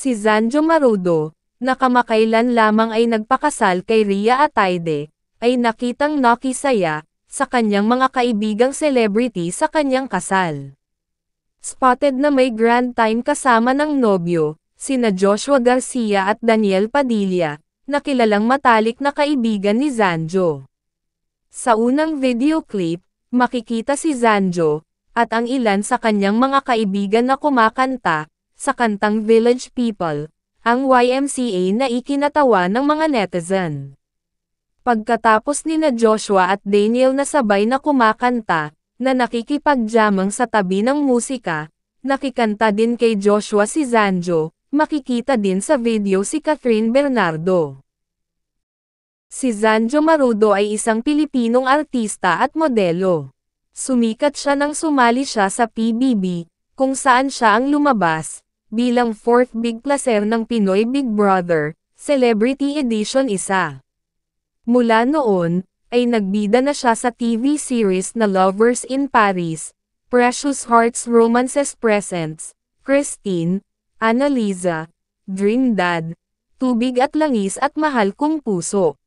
Si Zanjo Marudo, na kamakailan lamang ay nagpakasal kay Rhea Ataide, ay nakitang nakisaya sa kanyang mga kaibigang celebrity sa kanyang kasal. Spotted na may grand time kasama ng nobyo, sina Joshua Garcia at Daniel Padilla, na kilalang matalik na kaibigan ni Zanjo. Sa unang video clip, makikita si Zanjo, at ang ilan sa kanyang mga kaibigan na kumakanta, sa kantang Village People, ang YMCA na ikinatawa ng mga netizen. Pagkatapos nina Joshua at Daniel na sabay na kumakanta, na nakikipagjamang sa tabi ng musika, nakikanta din kay Joshua si Zanjo, makikita din sa video si Catherine Bernardo. Si Zanjo Marudo ay isang Pilipinong artista at modelo. Sumikat siya nang sumali siya sa PBB, kung saan siya ang lumabas, bilang 4th big placer ng Pinoy Big Brother, Celebrity Edition 1. Mula noon, ay nagbida na siya sa TV series na Lovers in Paris, Precious Hearts Romances Presents, Christine, Annalisa, Dream Dad, Tubig at Langis at Mahal Kong Puso.